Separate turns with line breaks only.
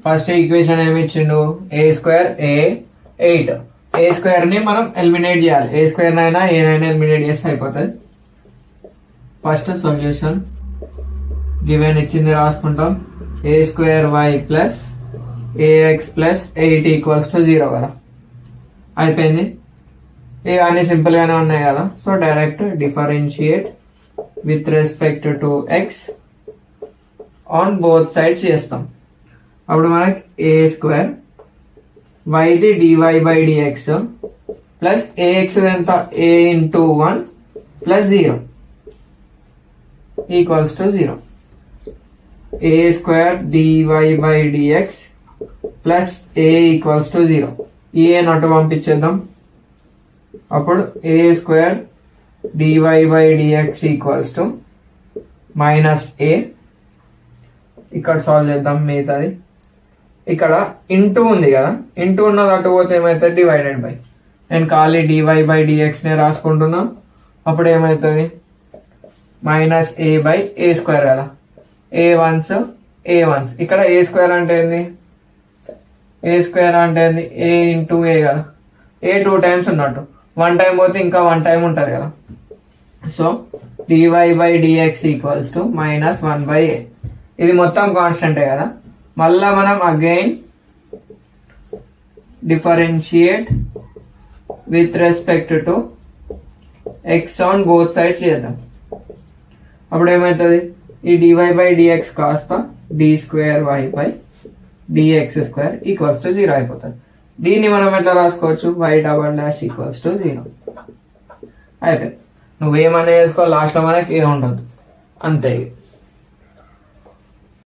First equation ఏమి ఇచ్చిండు, ఏ square ఏ 8. ఏ square ని మనం ఎలిమినేట్ చేయాలి. ఏ స్క్వేర్ నైనా ఏనైనా ఎలిమినేట్ చేస్తే అయిపోతుంది. ఫస్ట్ సొల్యూషన్ గివెన్ ఇచ్చింది రాసుకుంటాం. A square y plus a x plus 8 equals to 0 కదా. అయిపోయింది. ఇవన్నీ సింపుల్ గానే ఉన్నాయి కదా. So direct differentiate with respect to x on both sides చేస్తాం. అప్పుడు మనకి ఏ స్క్వేర్ వైది d y by d x plus a x ఎంత a into 1 plus 0 equals to 0. A square d y by d x plus a equals to 0. ఈ a నటు పంపించేద్దాం. అప్పుడు a square d y by d x equals to minus ఏ. ఇక్కడ సాల్వ్ చేద్దాం మిగతాది. ఇక్కడ ఇంటూ ఉంది కదా, ఇంటూ ఉన్నది అటు పోతే ఏమవుతుంది, డివైడెడ్ బై. నేను ఖాళీ డివై బై డిఎక్స్ నే రాసుకుంటున్నా. అప్పుడు ఏమవుతుంది, minus A by A square కదా. ఏ వన్స్ ఇక్కడ ఏ స్క్వేర్ అంటే ఏంది, ఏ స్క్వేర్ అంటే ఏంది, ఏ ఇంటూ ఏ కదా. ఏ 2 టైమ్స్ ఉన్నట్టు, 1 టైం పోతే ఇంకా 1 టైం ఉంటది కదా. So d y by d x equals to minus 1 by a. ఇది మొత్తం కాన్స్టెంటే కదా. మళ్ళా మనం again differentiate with respect to x on both sides చేద్దాం. అప్పుడు ఏమవుతుంది, ఈ డివై బై డిఎక్స్ కాస్త d square y by d x square equals to 0 అయిపోతుంది. దీన్ని మనం ఎట్లా రాసుకోవచ్చు, y double dash equals to 0 అయిపోయింది. నువ్వేమన్నా చేసుకోవాలి, లాస్ట్ లో మనకి ఏ ఉండదు, అంతే.